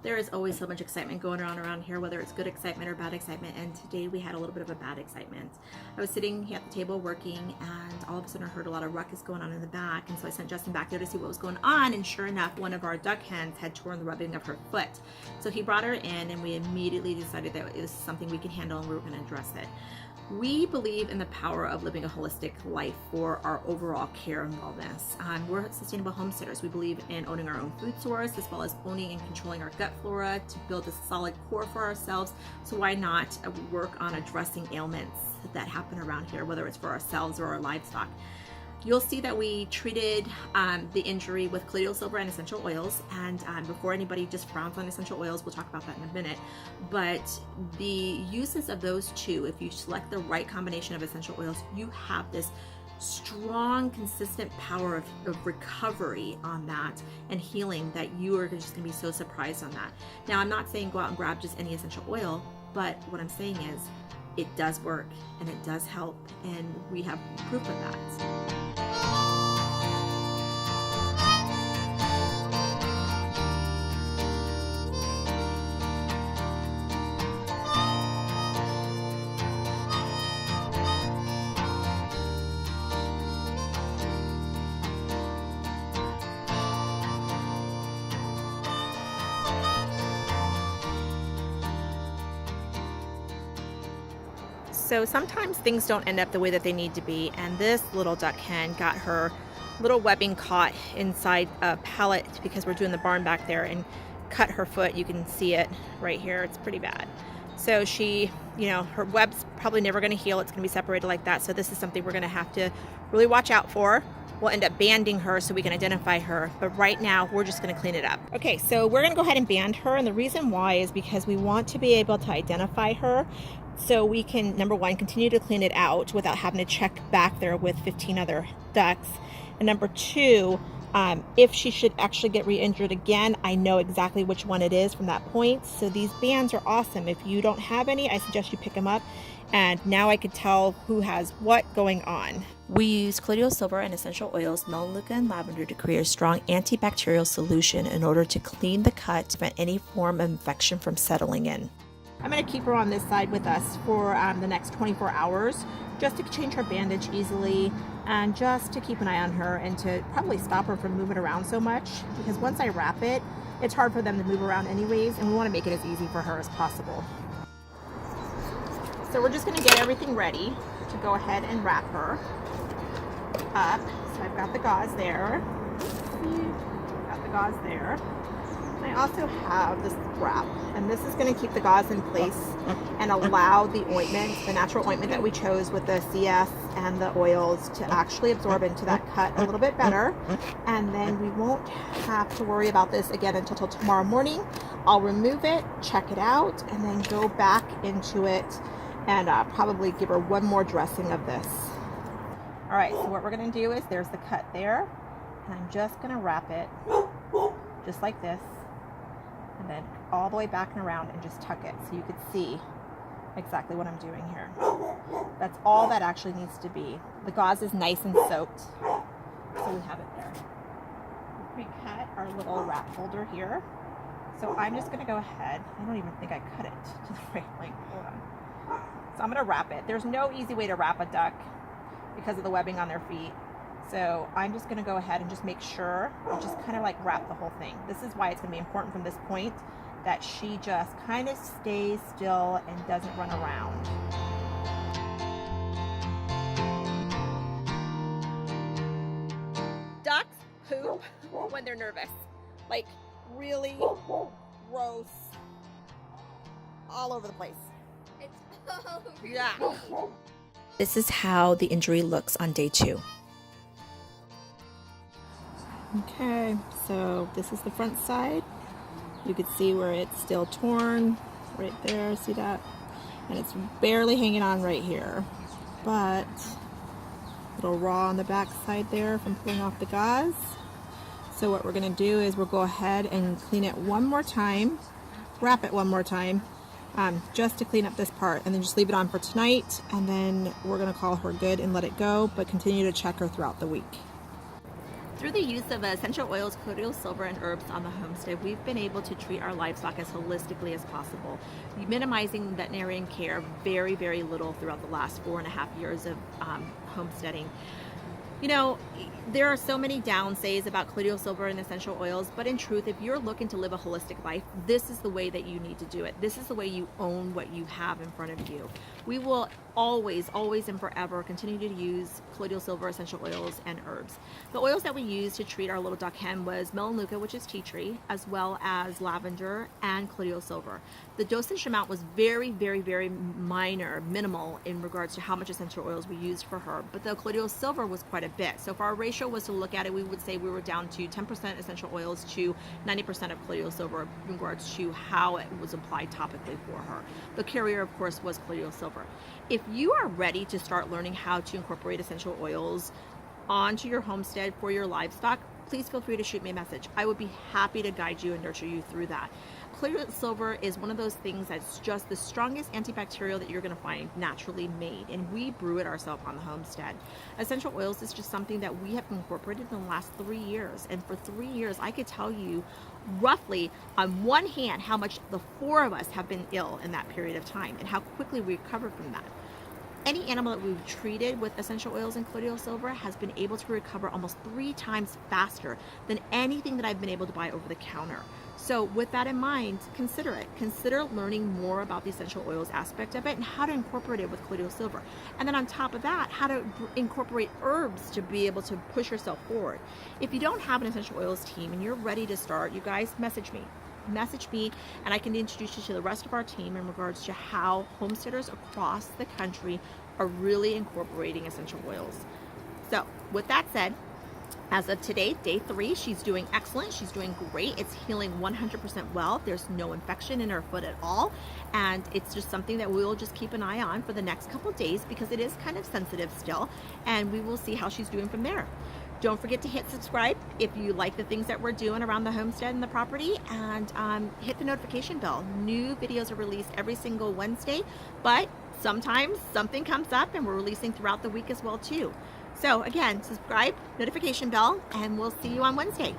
There is always so much excitement going around here, whether it's good excitement or bad excitement, and today we had a little bit of a bad excitement. I was sitting here at the table working, and all of a sudden I heard a lot of ruckus going on in the back, and so I sent Justin back there to see what was going on, and sure enough, one of our duck hens had torn the rubbing of her foot. So he brought her in, and we immediately decided that it was something we could handle and we were going to address it. We believe in the power of living a holistic life for our overall care and wellness. We're sustainable homesteaders. We believe in owning our own food source, as well as owning and controlling our gut flora to build a solid core for ourselves. So why not work on addressing ailments that happen around here, whether it's for ourselves or our livestock? You'll see that we treated the injury with colloidal silver and essential oils, and before anybody just frowns on essential oils, we'll talk about that in a minute, but the uses of those two, if you select the right combination of essential oils, you have this strong, consistent power of recovery on that and healing that you are just going to be so surprised on that. Now, I'm not saying go out and grab just any essential oil, but what I'm saying is it does work and it does help, and we have proof of that. So sometimes things don't end up the way that they need to be, and this little duck hen got her little webbing caught inside a pallet because we're doing the barn back there and cut her foot. You can see it right here. It's pretty bad. So she, her web's probably never going to heal. It's going to be separated like that. So this is something we're going to have to really watch out for. We'll end up banding her so we can identify her, but right now we're just going to clean it up. Okay, so we're going to go ahead and band her, and the reason why is because we want to be able to identify her so we can, number one, continue to clean it out without having to check back there with 15 other ducks, and number two, if she should actually get re-injured again, I know exactly which one it is from that point. So these bands are awesome. If you don't have any, I suggest you pick them up. And now I could tell who has what going on. We use colloidal silver and essential oils, melaleuca and lavender to create a strong antibacterial solution in order to clean the cut to prevent any form of infection from settling in. I'm going to keep her on this side with us for the next 24 hours just to change her bandage easily and just to keep an eye on her and to probably stop her from moving around so much, because once I wrap it, it's hard for them to move around anyways, and we want to make it as easy for her as possible. So we're just going to get everything ready to go ahead and wrap her up. So I've got the gauze there. Got the gauze there. And I also have this wrap, and this is going to keep the gauze in place and allow the ointment, the natural ointment that we chose with the CS and the oils, to actually absorb into that cut a little bit better. And then we won't have to worry about this again until tomorrow morning. I'll remove it, check it out, and then go back into it and probably give her one more dressing of this. All right, so what we're gonna do is there's the cut there, and I'm just gonna wrap it just like this, and then all the way back and around and just tuck it so you could see exactly what I'm doing here. That's all that actually needs to be. The gauze is nice and soaked, so we have it there. We cut our little wrap holder here, so I'm just gonna go ahead. I don't even think I cut it to the right length. Hold on. So I'm going to wrap it. There's no easy way to wrap a duck because of the webbing on their feet. So I'm just going to go ahead and just make sure I just kind of like wrap the whole thing. This is why it's going to be important from this point that she just kind of stays still and doesn't run around. Ducks poop when they're nervous. Like really gross. All over the place. Yeah. This is how the injury looks on day 2. Okay, so this is the front side. You can see where it's still torn right there, see that? And it's barely hanging on right here, but a little raw on the back side there from pulling off the gauze. So what we're gonna do is we'll go ahead and clean it one more time, wrap it one more time, just to clean up this part, and then just leave it on for tonight, and then we're going to call her good and let it go, but continue to check her throughout the week. Through the use of essential oils, colloidal silver, and herbs on the homestead, we've been able to treat our livestock as holistically as possible, minimizing veterinarian care very, very little throughout the last 4.5 years of homesteading. You know, there are so many downsays about colloidal silver and essential oils, but in truth, if you're looking to live a holistic life, this is the way that you need to do it. This is the way you own what you have in front of you. We will always, always and forever continue to use colloidal silver, essential oils, and herbs. The oils that we used to treat our little duck hen was melaleuca, which is tea tree, as well as lavender and colloidal silver. The dosage amount was very, very, very minor, minimal in regards to how much essential oils we used for her, but the colloidal silver was quite a bit. So if our ratio was to look at it, we would say we were down to 10% essential oils to 90% of colloidal silver in regards to how it was applied topically for her. The carrier, of course, was colloidal silver. If you are ready to start learning how to incorporate essential oils onto your homestead for your livestock, please feel free to shoot me a message. I would be happy to guide you and nurture you through that. Colloidal silver is one of those things that's just the strongest antibacterial that you're going to find naturally made, and we brew it ourselves on the homestead. Essential oils is just something that we have incorporated in the last 3 years, and for 3 years I could tell you roughly on one hand how much the 4 of us have been ill in that period of time and how quickly we recovered from that. Any animal that we've treated with essential oils and colloidal silver has been able to recover almost 3 times faster than anything that I've been able to buy over the counter. So with that in mind, consider it. Consider learning more about the essential oils aspect of it and how to incorporate it with colloidal silver. And then on top of that, how to incorporate herbs to be able to push yourself forward. If you don't have an essential oils team and you're ready to start, you guys message me and I can introduce you to the rest of our team in regards to how homesteaders across the country are really incorporating essential oils. So with that said, as of today, day 3, she's doing excellent. She's doing great. It's healing 100% well. There's no infection in her foot at all. And it's just something that we will just keep an eye on for the next couple days because it is kind of sensitive still. And we will see how she's doing from there. Don't forget to hit subscribe if you like the things that we're doing around the homestead and the property, and hit the notification bell. New videos are released every single Wednesday, but sometimes something comes up and we're releasing throughout the week as well too. So again, subscribe, notification bell, and we'll see you on Wednesday.